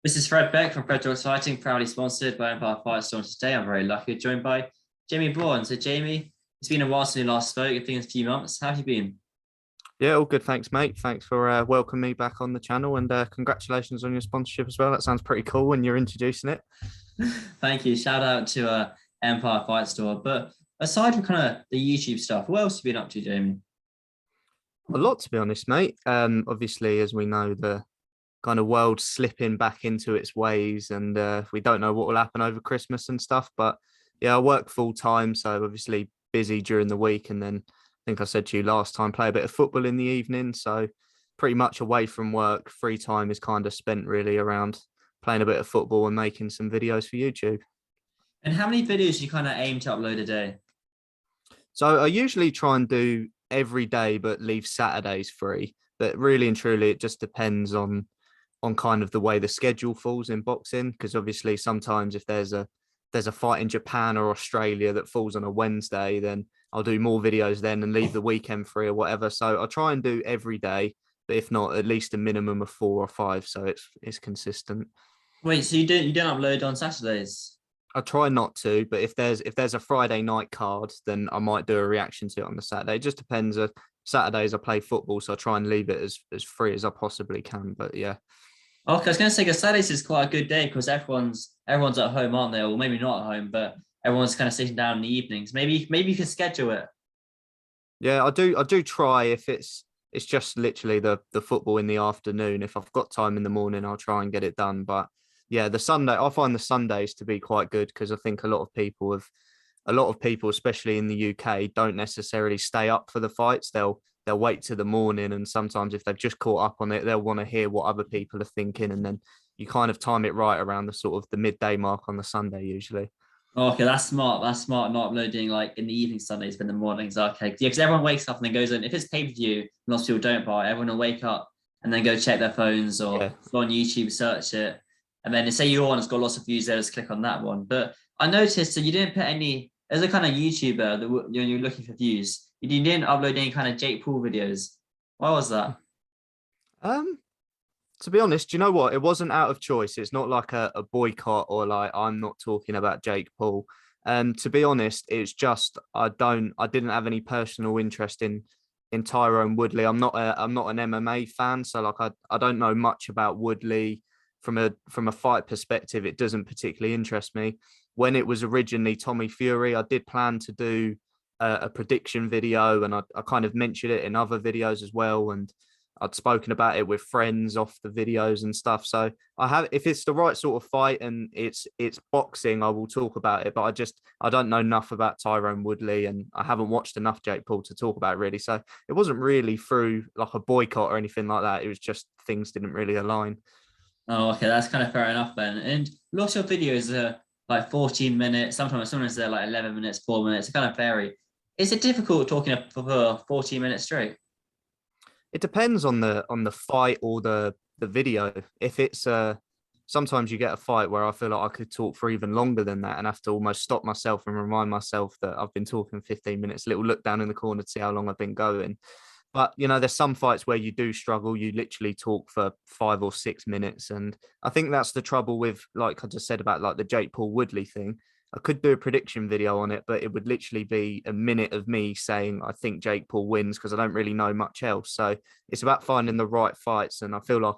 This is Fred Beck from Fred Fighting, proudly sponsored by Empire Fight Store. Today, I'm very lucky to be joined by Jamie Bourne. So, Jamie, it's been a while since we last spoke. I think it's a few months. How have you been? Yeah, all good. Thanks, mate. Thanks for welcoming me back on the channel and congratulations on your sponsorship as well. That sounds pretty cool when you're introducing it. Thank you. Shout out to Empire Fight Store. But aside from kind of the YouTube stuff, what else have you been up to, Jamie? A lot, to be honest, mate. Obviously, as we know, the kind of world slipping back into its ways and we don't know what will happen over Christmas and stuff. But yeah, I work full time, so obviously busy during the week. And then I think I said to you last time, play a bit of football in the evening. So pretty much away from work, free time is kind of spent really around playing a bit of football and making some videos for YouTube. And how many videos do you kind of aim to upload a day? So I usually try and do every day, but leave Saturdays free. But really and truly, it just depends on kind of the way the schedule falls in boxing. Because obviously, sometimes if there's a fight in Japan or Australia that falls on a Wednesday, then I'll do more videos then and leave the weekend free or whatever. So I try and do every day, but if not, at least a minimum of 4 or 5, so it's consistent. Wait, so you don't upload on Saturdays? I try not to, but if there's a Friday night card, then I might do a reaction to it on the Saturday. It just depends. Saturdays I play football, so I try and leave it as free as I possibly can. But yeah, Okay, I was going to say, because Saturdays is quite a good day because everyone's at home, aren't they? Or maybe not at home, but everyone's kind of sitting down in the evenings. Maybe you can schedule it. yeah, I do try if it's just literally the football in the afternoon. If I've got time in the morning, I'll try and get it done. But yeah, I find the Sundays to be quite good because I think a lot of people, especially in the UK, don't necessarily stay up for the fights. They'll wait to the morning, and sometimes if they've just caught up on it, they'll want to hear what other people are thinking, and then you kind of time it right around the sort of the midday mark on the Sunday usually. Okay, that's smart. That's smart. Not uploading like in the evening Sundays, but in the mornings. Okay, yeah, because everyone wakes up and then goes in. If it's pay per view, lots of people don't buy. Everyone will wake up and then go check their phones or Yeah. go on YouTube, search it, and then they say your one has got lots of views. They just click on that one. But I noticed that you didn't put any. As a kind of YouTuber that you're looking for views, you didn't upload any kind of Jake Paul videos. Why was that? Um, to be honest, you know what? It wasn't out of choice. It's not like a boycott or like I'm not talking about Jake Paul. To be honest, it's just I didn't have any personal interest in Tyrone Woodley. I'm not an MMA fan, so like I don't know much about Woodley from a fight perspective. It doesn't particularly interest me. When it was originally Tommy Fury, I did plan to do a prediction video, and I kind of mentioned it in other videos as well, and I'd spoken about it with friends off the videos and stuff. So I have, if it's the right sort of fight and it's boxing, I will talk about it. But I don't know enough about Tyrone Woodley, and I haven't watched enough Jake Paul to talk about it really. So it wasn't really through like a boycott or anything like that. It was just things didn't really align. Oh, okay, that's kind of fair enough then. And lots of videos are like 14 minutes. Sometimes they're like 11 minutes, 4 minutes. It kind of vary. Is it difficult talking for 14 minutes straight? It depends on the fight or the video. If it's sometimes you get a fight where I feel like I could talk for even longer than that and have to almost stop myself and remind myself that I've been talking 15 minutes, little look down in the corner to see how long I've been going. But you know, there's some fights where you do struggle. You literally talk for 5 or 6 minutes, and I think that's the trouble with, like I just said about like the Jake Paul Woodley thing. I could do a prediction video on it, but it would literally be a minute of me saying I think Jake Paul wins because I don't really know much else. So it's about finding the right fights, and I feel like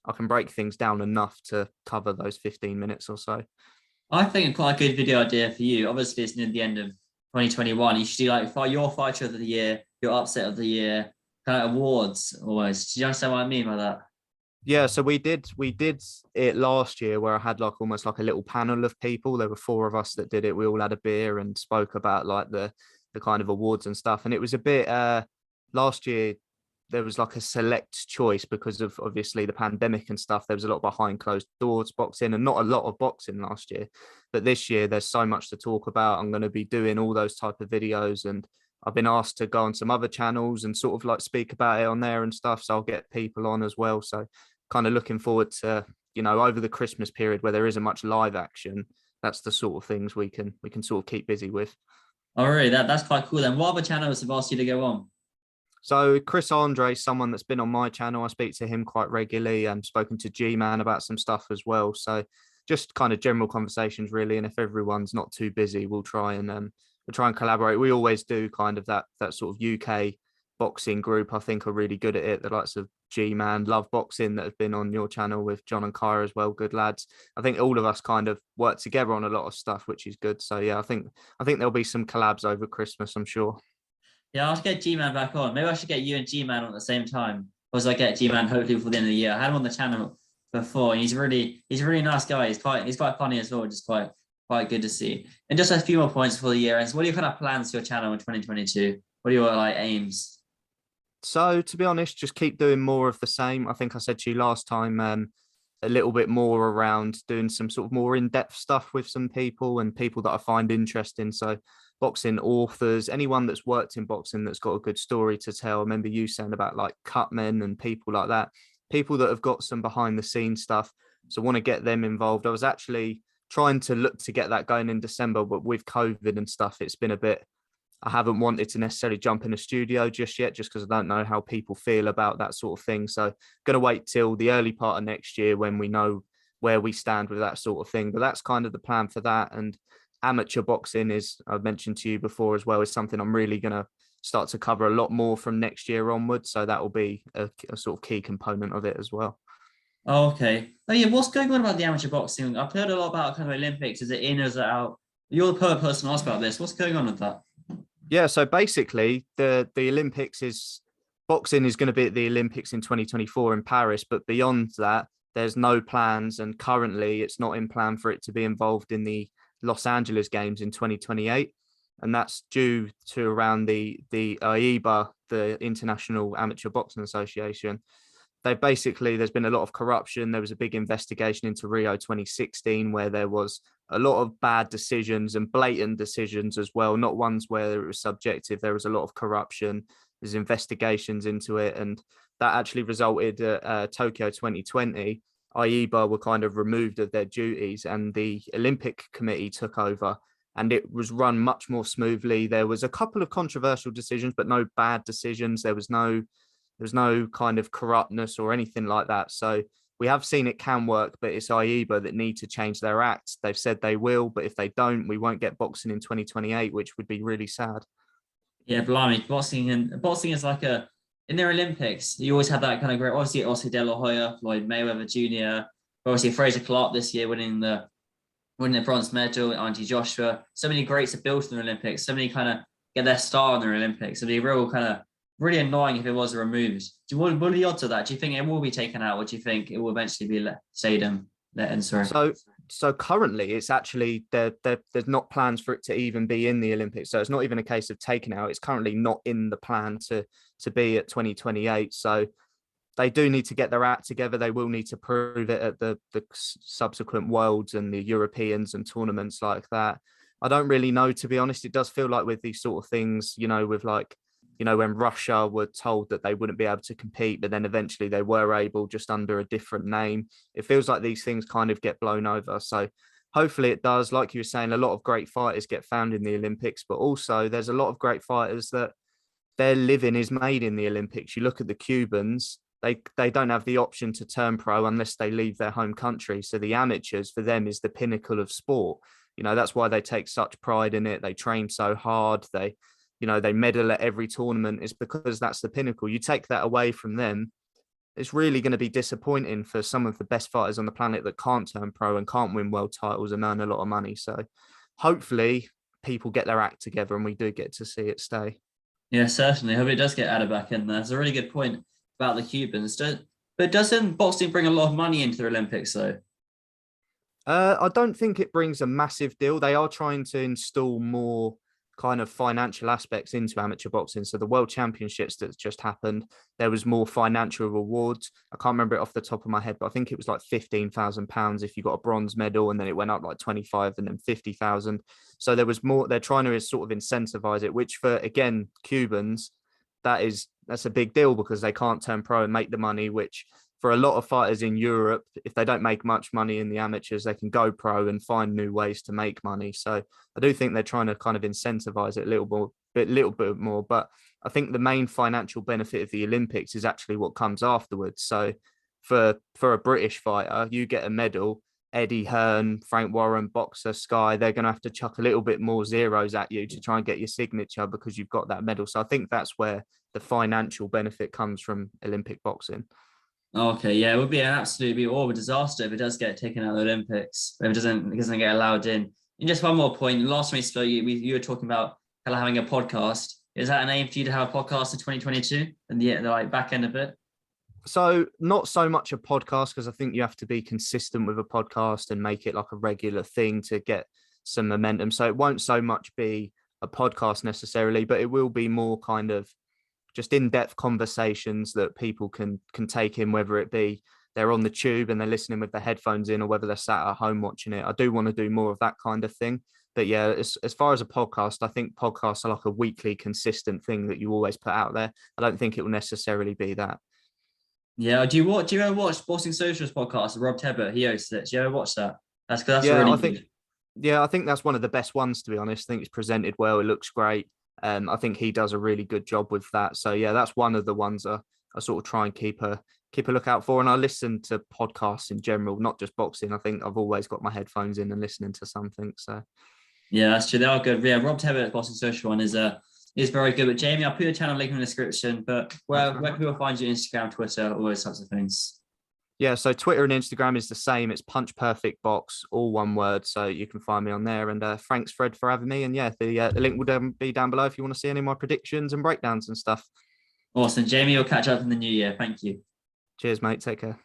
I can break things down enough to cover those 15 minutes or so. I think quite a good video idea for you. Obviously, it's near the end of 2021. You should do like for your fighter of the year, your upset of the year, kind of awards almost. Do you understand what I mean by that? Yeah, so we did it last year where I had like almost like a little panel of people. There were 4 of us that did it. We all had a beer and spoke about like the kind of awards and stuff. And it was a bit last year there was like a select choice because of obviously the pandemic and stuff. There was a lot behind closed doors boxing and not a lot of boxing last year. But this year there's so much to talk about. I'm going to be doing all those type of videos, and I've been asked to go on some other channels and sort of like speak about it on there and stuff. So I'll get people on as well. So kind of looking forward to, over the Christmas period where there isn't much live action. That's the sort of things we can sort of keep busy with. Oh, really? That's quite cool then. What other channels have asked you to go on? So Chris Andre, someone that's been on my channel, I speak to him quite regularly. I'm spoken to G-Man about some stuff as well. So just kind of general conversations really. And if everyone's not too busy, we'll try and collaborate. We always do kind of that sort of UK boxing group. I think are really good at it. The likes of G-Man, Love Boxing that have been on your channel with John and Kyra as well. Good lads. I think all of us kind of work together on a lot of stuff, which is good. So yeah, I think there'll be some collabs over Christmas, I'm sure. Yeah, I'll get G-Man back on. Maybe I should get you and G-Man on at the same time. Or as I get G-Man hopefully before the end of the year. I had him on the channel before, and he's a really nice guy. He's quite funny as well, just quite good to see. And just a few more points for the year ends. What are your kind of plans for your channel in 2022? What are your like aims? So to be honest, just keep doing more of the same. I think I said to you last time, a little bit more around doing some sort of more in-depth stuff with some people and people that I find interesting. So boxing authors, anyone that's worked in boxing that's got a good story to tell. I remember you saying about like cutmen and people like that, people that have got some behind the scenes stuff. So want to get them involved. I was actually trying to look to get that going in December, but with COVID and stuff, it's been a bit, I haven't wanted to necessarily jump in a studio just yet, just because I don't know how people feel about that sort of thing. So going to wait till the early part of next year when we know where we stand with that sort of thing. But that's kind of the plan for that. And amateur boxing is, I've mentioned to you before as well, is something I'm really going to start to cover a lot more from next year onwards. So that will be a sort of key component of it as well. Oh, okay. Oh yeah, what's going on about the amateur boxing? I've heard a lot about kind of Olympics. Is it in or is it out? You're the per person to ask about this. What's going on with that? Yeah, so basically the Olympics is boxing is going to be at the Olympics in 2024 in Paris, but beyond that, there's no plans, and currently it's not in plan for it to be involved in the Los Angeles Games in 2028, and that's due to around the AIBA, the International Amateur Boxing Association. There's been a lot of corruption. There was a big investigation into Rio 2016 where there was a lot of bad decisions and blatant decisions as well, not ones where it was subjective. There was a lot of corruption. There's investigations into it, and that actually resulted at Tokyo 2020. AIBA were kind of removed of their duties, and the Olympic Committee took over, and it was run much more smoothly. There was a couple of controversial decisions, but no bad decisions. There was no kind of corruptness or anything like that. So we have seen it can work, but it's AIBA that need to change their act. They've said they will, but if they don't, we won't get boxing in 2028, which would be really sad. Yeah, blimey, boxing is like a in their Olympics. You always have that kind of great. Obviously, Oscar De La Hoya, Floyd Mayweather Jr. Obviously, Fraser Clark this year winning the bronze medal. Andy Joshua. So many greats have built in the Olympics. So many kind of get their star in the Olympics. It'd be real kind of really annoying if it was removed. What are the odds of that? Do you think it will be taken out, or do you think it will eventually be stayed in? Sorry. So currently it's actually there's not plans for it to even be in the Olympics. So it's not even a case of taking out. It's currently not in the plan to be at 2028. So they do need to get their act together. They will need to prove it at the subsequent worlds and the Europeans and tournaments like that. I don't really know, to be honest. It does feel like with these sort of things, with like, when Russia were told that they wouldn't be able to compete, but then eventually they were able just under a different name. It feels like these things kind of get blown over. So hopefully it does. Like you were saying, a lot of great fighters get found in the Olympics, but also there's a lot of great fighters that their living is made in the Olympics. You look at the Cubans, they don't have the option to turn pro unless they leave their home country. So the amateurs for them is the pinnacle of sport. That's why they take such pride in it. They train so hard. They medal at every tournament. Is because that's the pinnacle. You take that away from them, it's really going to be disappointing for some of the best fighters on the planet that can't turn pro and can't win world titles and earn a lot of money. So hopefully people get their act together and we do get to see it stay. Yeah, certainly. I hope it does get added back in there. It's a really good point about the Cubans. But doesn't boxing bring a lot of money into the Olympics, though? I don't think it brings a massive deal. They are trying to install more kind of financial aspects into amateur boxing. So the World Championships that just happened, there was more financial rewards. I can't remember it off the top of my head, but I think it was like £15,000 if you got a bronze medal, and then it went up like 25 and then 50,000. So there was more. They're trying to sort of incentivize it, which for, again, Cubans, that's a big deal because they can't turn pro and make the money, which for a lot of fighters in Europe, if they don't make much money in the amateurs, they can go pro and find new ways to make money. So I do think they're trying to kind of incentivize it a little bit more. But I think the main financial benefit of the Olympics is actually what comes afterwards. So for a British fighter, you get a medal. Eddie Hearn, Frank Warren, Boxer, Sky, they're going to have to chuck a little bit more zeros at you to try and get your signature because you've got that medal. So I think that's where the financial benefit comes from Olympic boxing. Okay, yeah, it would be an absolutely a disaster if it does get taken out of the Olympics, if it doesn't get allowed in. And just one more point, last time we spoke, you were talking about kind of having a podcast. Is that an aim for you to have a podcast in 2022 and the like back end of it? So not so much a podcast, because I think you have to be consistent with a podcast and make it like a regular thing to get some momentum. So it won't so much be a podcast necessarily, but it will be more kind of just in-depth conversations that people can take in, whether it be they're on the tube and they're listening with their headphones in, or whether they're sat at home watching it. I do want to do more of that kind of thing. But yeah, as far as a podcast, I think podcasts are like a weekly consistent thing that you always put out there. I don't think it will necessarily be that. Yeah. Do you ever watch Boxing Socials podcast? Rob Tebbert, he hosts it. Do you ever watch that? That's Yeah, really I think good. yeah, I think that's one of the best ones, to be honest. I think it's presented well. It looks great. I think he does a really good job with that. So yeah, that's one of the ones I sort of try and keep a lookout for. And I listen to podcasts in general, not just boxing. I think I've always got my headphones in and listening to something. So Yeah, that's true. They are good. Yeah, Rob Tebbert, Boxing Social one is very good. But Jamie, I'll put your channel link in the description. But where can people find you? Instagram, Twitter, all those sorts of things. Yeah, so Twitter and Instagram is the same. It's Punch Perfect Box, all one word. So you can find me on there. And thanks, Fred, for having me. And yeah, the link will be down below if you want to see any of my predictions and breakdowns and stuff. Awesome. Jamie, we'll catch up in the new year. Thank you. Cheers, mate. Take care.